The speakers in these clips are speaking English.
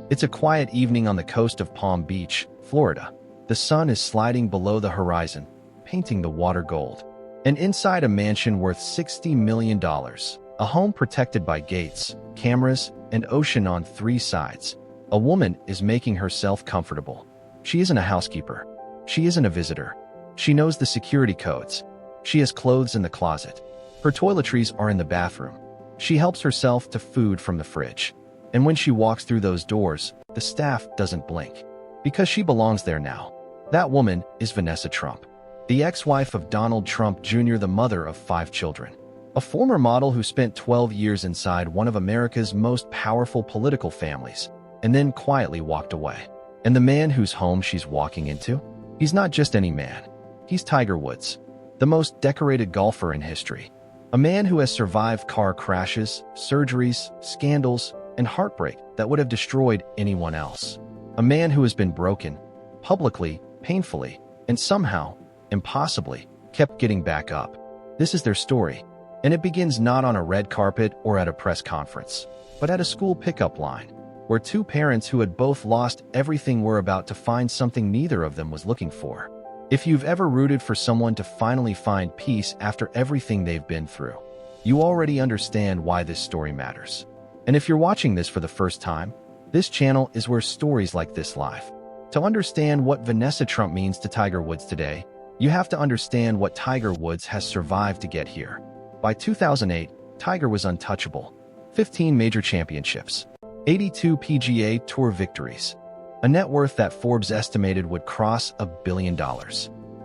It's a quiet evening on the coast of Palm Beach, Florida. The sun is sliding below the horizon, painting the water gold. And inside a mansion worth $60 million, a home protected by gates, cameras, and ocean on three sides, a woman is making herself comfortable. She isn't a housekeeper. She isn't a visitor. She knows the security codes. She has clothes in the closet. Her toiletries are in the bathroom. She helps herself to food from the fridge. And when she walks through those doors, the staff doesn't blink. Because she belongs there now. That woman is Vanessa Trump, the ex-wife of Donald Trump Jr., the mother of 5 children. A former model who spent 12 years inside one of America's most powerful political families, and then quietly walked away. And the man whose home she's walking into? He's not just any man. He's Tiger Woods, the most decorated golfer in history. A man who has survived car crashes, surgeries, scandals, and heartbreak that would have destroyed anyone else. A man who has been broken, publicly, painfully, and somehow, impossibly, kept getting back up. This is their story, and it begins not on a red carpet or at a press conference, but at a school pickup line, where 2 parents who had both lost everything were about to find something neither of them was looking for. If you've ever rooted for someone to finally find peace after everything they've been through, you already understand why this story matters. And if you're watching this for the first time, this channel is where stories like this live. To understand what Vanessa Trump means to Tiger Woods today, you have to understand what Tiger Woods has survived to get here. By 2008, Tiger was untouchable. 15 major championships, 82 PGA Tour victories, a net worth that Forbes estimated would cross $1 billion.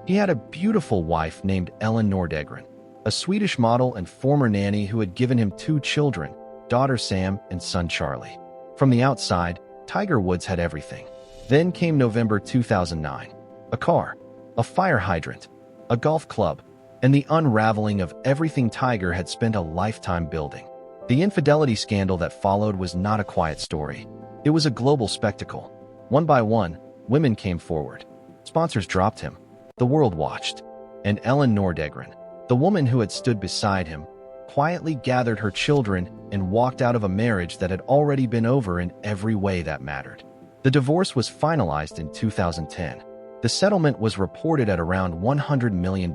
He had a beautiful wife named Ellen Nordegren, a Swedish model and former nanny who had given him 2 children, daughter Sam and son Charlie. From the outside, Tiger Woods had everything. Then came November 2009. A car, a fire hydrant, a golf club, and the unraveling of everything Tiger had spent a lifetime building. The infidelity scandal that followed was not a quiet story. It was a global spectacle. One by one, women came forward. Sponsors dropped him. The world watched. And Ellen Nordegren, the woman who had stood beside him, quietly gathered her children and walked out of a marriage that had already been over in every way that mattered. The divorce was finalized in 2010. The settlement was reported at around $100 million.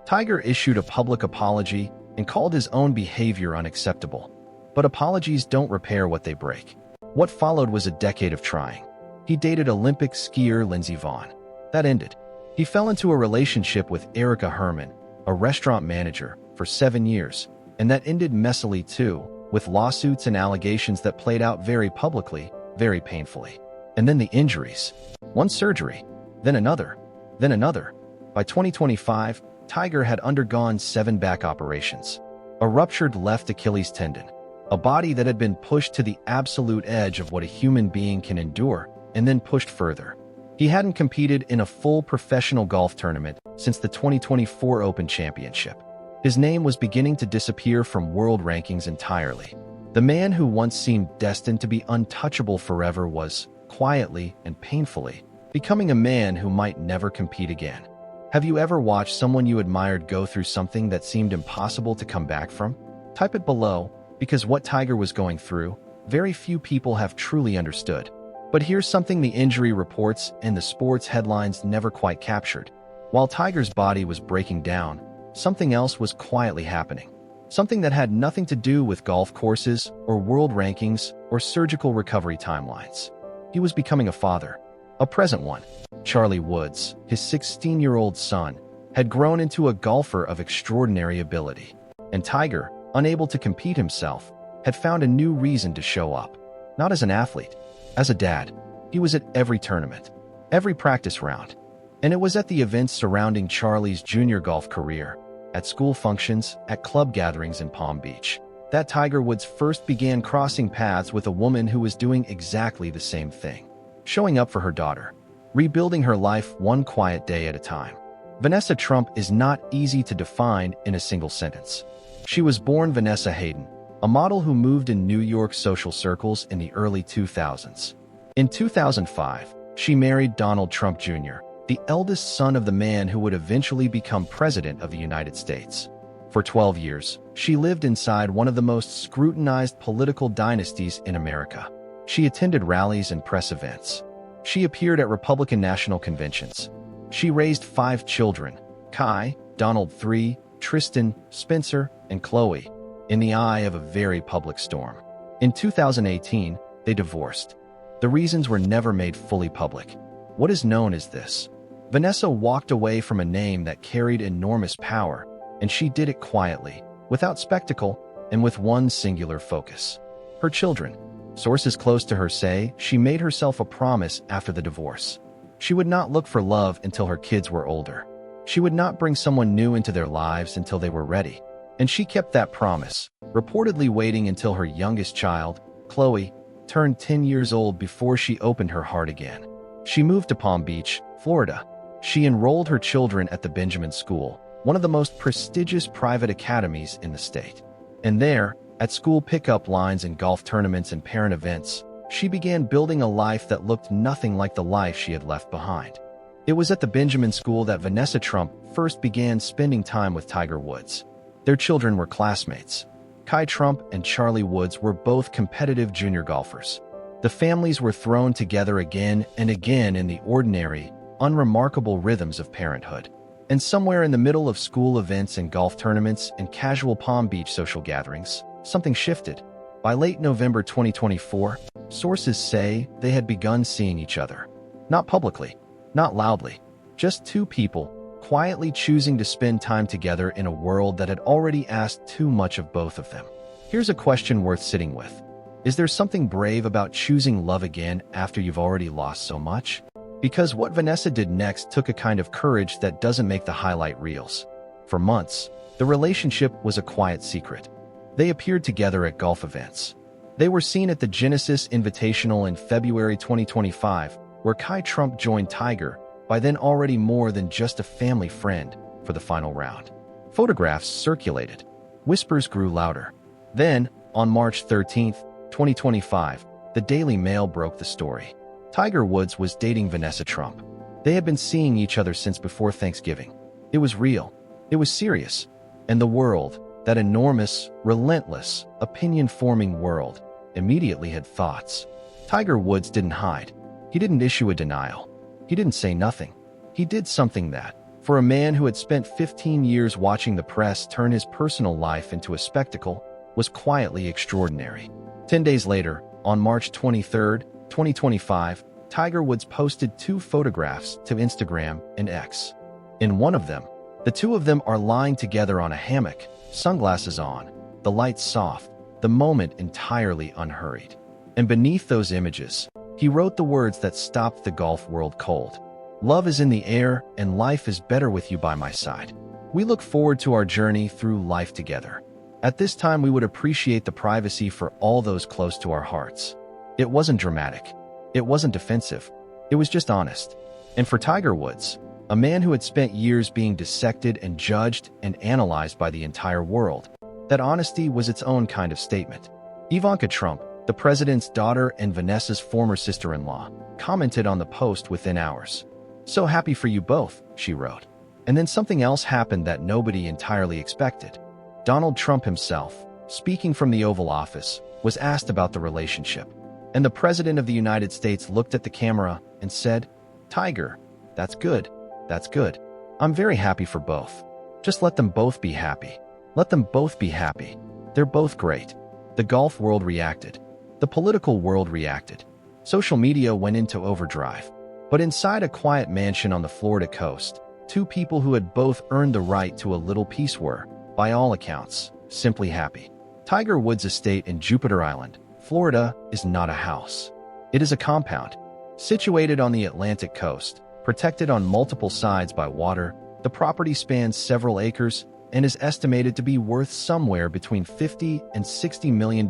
Tiger issued a public apology and called his own behavior unacceptable. But apologies don't repair what they break. What followed was a decade of trying. He dated Olympic skier Lindsey Vonn. That ended. He fell into a relationship with Erica Herman, a restaurant manager, for 7 years, and that ended messily too, with lawsuits and allegations that played out very publicly, very painfully. And then the injuries. One surgery, then another, then another. By 2025, Tiger had undergone 7 back operations, a ruptured left Achilles tendon, a body that had been pushed to the absolute edge of what a human being can endure, and then pushed further. He hadn't competed in a full professional golf tournament since the 2024 Open Championship. His name was beginning to disappear from world rankings entirely. The man who once seemed destined to be untouchable forever was, quietly and painfully, becoming a man who might never compete again. Have you ever watched someone you admired go through something that seemed impossible to come back from? Type it below, because what Tiger was going through, very few people have truly understood. But here's something the injury reports and the sports headlines never quite captured. While Tiger's body was breaking down, something else was quietly happening. Something that had nothing to do with golf courses or world rankings or surgical recovery timelines. He was becoming a father, a present one. Charlie Woods, his 16-year-old son, had grown into a golfer of extraordinary ability. And Tiger, unable to compete himself, had found a new reason to show up. Not as an athlete, as a dad. He was at every tournament, every practice round. And it was at the events surrounding Charlie's junior golf career, at school functions, at club gatherings in Palm Beach, that Tiger Woods first began crossing paths with a woman who was doing exactly the same thing. Showing up for her daughter, rebuilding her life one quiet day at a time. Vanessa Trump is not easy to define in a single sentence. She was born Vanessa Hayden, a model who moved in New York social circles in the early 2000s. In 2005, she married Donald Trump Jr., the eldest son of the man who would eventually become president of the United States. For 12 years, she lived inside one of the most scrutinized political dynasties in America. She attended rallies and press events. She appeared at Republican national conventions. She raised 5 children: Kai, Donald III, Tristan, Spencer, and Chloe, in the eye of a very public storm. In 2018, they divorced. The reasons were never made fully public. What is known as this: Vanessa walked away from a name that carried enormous power, and she did it quietly, without spectacle, and with one singular focus: her children. Sources close to her say she made herself a promise after the divorce. She would not look for love until her kids were older. She would not bring someone new into their lives until they were ready. And she kept that promise, reportedly waiting until her youngest child, Chloe, turned 10 years old before she opened her heart again. She moved to Palm Beach, Florida. She enrolled her children at the Benjamin School, one of the most prestigious private academies in the state. And there, at school pickup lines and golf tournaments and parent events, she began building a life that looked nothing like the life she had left behind. It was at the Benjamin School that Vanessa Trump first began spending time with Tiger Woods. Their children were classmates. Kai Trump and Charlie Woods were both competitive junior golfers. The families were thrown together again and again in the ordinary, unremarkable rhythms of parenthood. And somewhere in the middle of school events and golf tournaments and casual Palm Beach social gatherings, something shifted. By late November 2024, sources say they had begun seeing each other. Not publicly, not loudly, just 2 people quietly choosing to spend time together in a world that had already asked too much of both of them. Here's a question worth sitting with. Is there something brave about choosing love again after you've already lost so much? Because what Vanessa did next took a kind of courage that doesn't make the highlight reels. For months, the relationship was a quiet secret. They appeared together at golf events. They were seen at the Genesis Invitational in February 2025, where Kai Trump joined Tiger, by then already more than just a family friend, for the final round. Photographs circulated. Whispers grew louder. Then, on March 13, 2025, the Daily Mail broke the story. Tiger Woods was dating Vanessa Trump. They had been seeing each other since before Thanksgiving. It was real. It was serious. And the world, that enormous, relentless, opinion-forming world, immediately had thoughts. Tiger Woods didn't hide. He didn't issue a denial. He didn't say nothing. He did something that, for a man who had spent 15 years watching the press turn his personal life into a spectacle, was quietly extraordinary. 10 days later, on March 23, 2025, Tiger Woods posted 2 photographs to Instagram and X. In one of them, the 2 of them are lying together on a hammock, sunglasses on, the lights soft, the moment entirely unhurried. And beneath those images, he wrote the words that stopped the golf world cold. Love is in the air and life is better with you by my side. We look forward to our journey through life together. At this time, we would appreciate the privacy for all those close to our hearts. It wasn't dramatic. It wasn't defensive. It was just honest. And for Tiger Woods, a man who had spent years being dissected and judged and analyzed by the entire world, that honesty was its own kind of statement. Ivanka Trump, the president's daughter and Vanessa's former sister-in-law, commented on the post within hours. "So happy for you both," she wrote. And then something else happened that nobody entirely expected. Donald Trump himself, speaking from the Oval Office, was asked about the relationship. And the President of the United States looked at the camera and said, "Tiger, that's good. That's good. I'm very happy for both. Just let them both be happy. Let them both be happy. They're both great." The golf world reacted. The political world reacted. Social media went into overdrive. But inside a quiet mansion on the Florida coast, 2 people who had both earned the right to a little peace were, by all accounts, simply happy. Tiger Woods' estate in Jupiter Island, Florida, is not a house. It is a compound. Situated on the Atlantic coast, protected on multiple sides by water, the property spans several acres and is estimated to be worth somewhere between $50 and $60 million,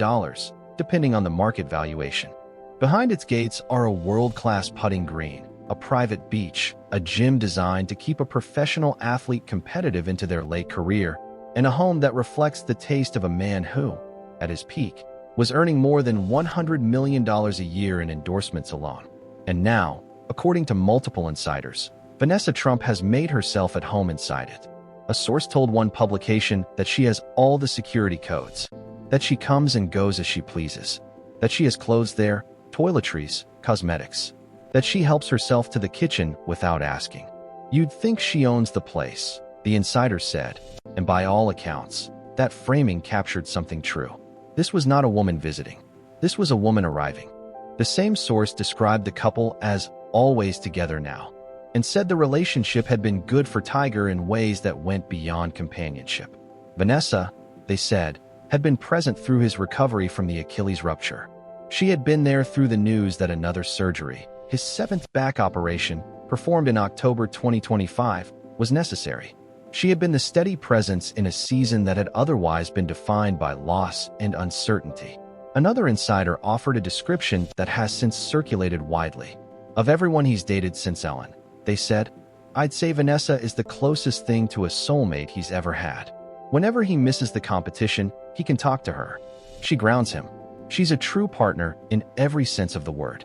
depending on the market valuation. Behind its gates are a world-class putting green, a private beach, a gym designed to keep a professional athlete competitive into their late career, and a home that reflects the taste of a man who, at his peak, was earning more than $100 million a year in endorsements alone. And now, according to multiple insiders, Vanessa Trump has made herself at home inside it. A source told one publication that she has all the security codes, that she comes and goes as she pleases, that she has clothes there, toiletries, cosmetics. That she helps herself to the kitchen without asking. You'd think she owns the place, the insider said, and by all accounts, that framing captured something true. This was not a woman visiting. This was a woman arriving. The same source described the couple as always together now, and said the relationship had been good for Tiger in ways that went beyond companionship. Vanessa, they said, had been present through his recovery from the Achilles rupture. She had been there through the news that another surgery, his 7th back operation, performed in October 2025, was necessary. She had been the steady presence in a season that had otherwise been defined by loss and uncertainty. Another insider offered a description that has since circulated widely. Of everyone he's dated since Ellen, they said, I'd say Vanessa is the closest thing to a soulmate he's ever had. Whenever he misses the competition, he can talk to her. She grounds him. She's a true partner in every sense of the word.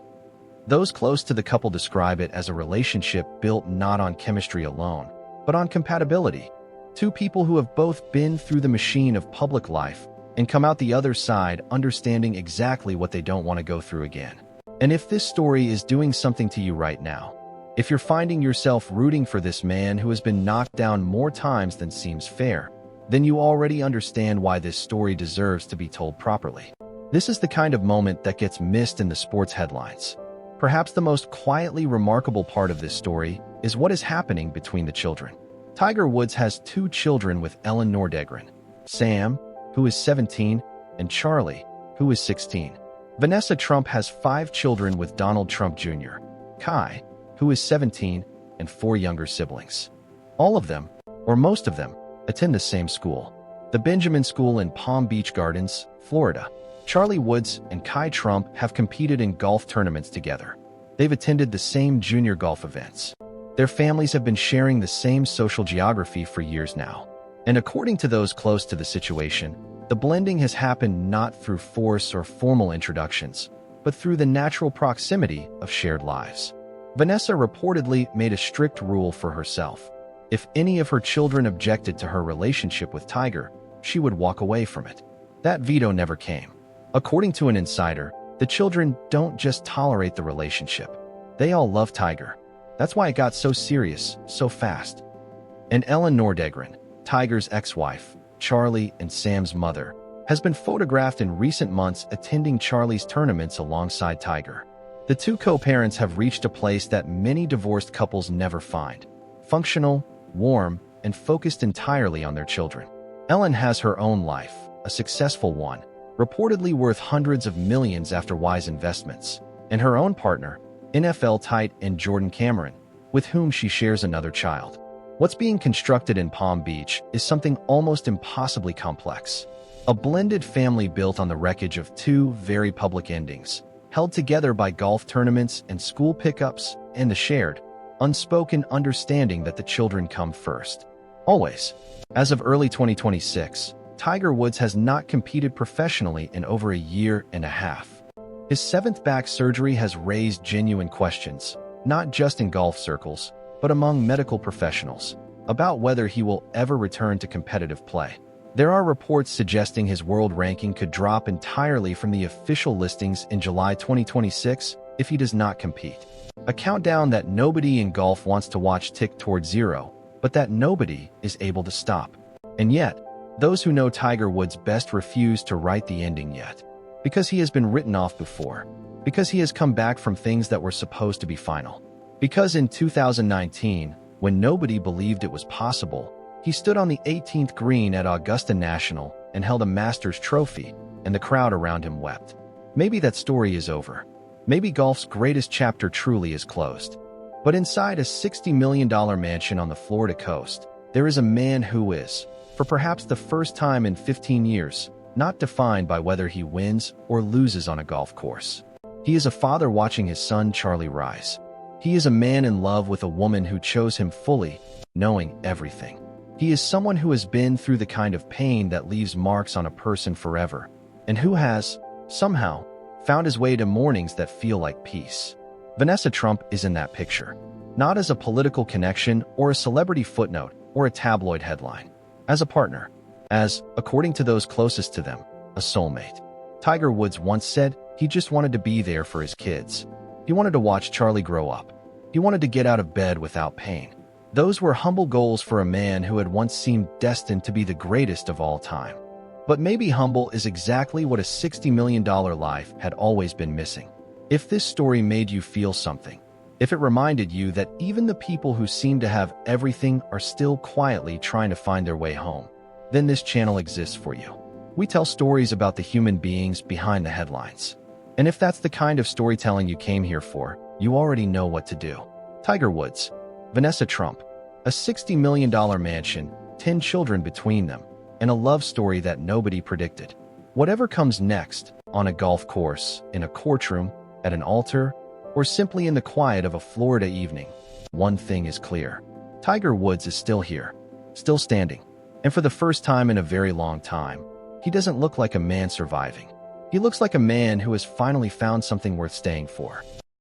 Those close to the couple describe it as a relationship built not on chemistry alone, but on compatibility. Two people who have both been through the machine of public life and come out the other side understanding exactly what they don't want to go through again. And if this story is doing something to you right now, if you're finding yourself rooting for this man who has been knocked down more times than seems fair, then you already understand why this story deserves to be told properly. This is the kind of moment that gets missed in the sports headlines. Perhaps the most quietly remarkable part of this story is what is happening between the children. Tiger Woods has 2 children with Ellen Nordegren, Sam, who is 17, and Charlie, who is 16. Vanessa Trump has 5 children with Donald Trump Jr., Kai, who is 17, and 4 younger siblings. All of them, or most of them, attend the same school, the Benjamin School in Palm Beach Gardens, Florida. Charlie Woods and Kai Trump have competed in golf tournaments together. They've attended the same junior golf events. Their families have been sharing the same social geography for years now. And according to those close to the situation, the blending has happened not through force or formal introductions, but through the natural proximity of shared lives. Vanessa reportedly made a strict rule for herself. If any of her children objected to her relationship with Tiger, she would walk away from it. That veto never came. According to an insider, the children don't just tolerate the relationship. They all love Tiger. That's why it got so serious, so fast. And Ellen Nordegren, Tiger's ex-wife, Charlie and Sam's mother, has been photographed in recent months attending Charlie's tournaments alongside Tiger. The 2 co-parents have reached a place that many divorced couples never find: functional, warm, and focused entirely on their children. Ellen has her own life, a successful one, reportedly worth hundreds of millions after wise investments, and her own partner, NFL tight end Jordan Cameron, with whom she shares another child. What's being constructed in Palm Beach is something almost impossibly complex. A blended family built on the wreckage of 2 very public endings, held together by golf tournaments and school pickups and the shared, unspoken understanding that the children come first. Always. As of early 2026, Tiger Woods has not competed professionally in over a year and a half. His 7th back surgery has raised genuine questions, not just in golf circles, but among medical professionals, about whether he will ever return to competitive play. There are reports suggesting his world ranking could drop entirely from the official listings in July 2026 if he does not compete. A countdown that nobody in golf wants to watch tick toward zero, but that nobody is able to stop. And yet, those who know Tiger Woods best refuse to write the ending yet. Because he has been written off before. Because he has come back from things that were supposed to be final. Because in 2019, when nobody believed it was possible, he stood on the 18th green at Augusta National and held a Masters trophy, and the crowd around him wept. Maybe that story is over. Maybe golf's greatest chapter truly is closed. But inside a $60 million mansion on the Florida coast, there is a man who is, for perhaps the first time in 15 years, not defined by whether he wins or loses on a golf course. He is a father watching his son Charlie rise. He is a man in love with a woman who chose him fully, knowing everything. He is someone who has been through the kind of pain that leaves marks on a person forever, and who has, somehow, found his way to mornings that feel like peace. Vanessa Trump is in that picture, not as a political connection or a celebrity footnote or a tabloid headline. As a partner, as, according to those closest to them, a soulmate. Tiger Woods once said, He just wanted to be there for his kids. He wanted to watch Charlie grow up. He wanted to get out of bed without pain. Those were humble goals for a man who had once seemed destined to be the greatest of all time. But maybe humble is exactly what a $60 million life had always been missing. If this story made you feel something, if it reminded you that even the people who seem to have everything are still quietly trying to find their way home, then this channel exists for you. We tell stories about the human beings behind the headlines. And if that's the kind of storytelling you came here for, you already know what to do. Tiger Woods, Vanessa Trump, a $60 million mansion, 10 children between them, and a love story that nobody predicted. Whatever comes next, on a golf course, in a courtroom, at an altar, or simply in the quiet of a Florida evening, one thing is clear. Tiger Woods is still here, still standing. And for the first time in a very long time, he doesn't look like a man surviving. He looks like a man who has finally found something worth staying for.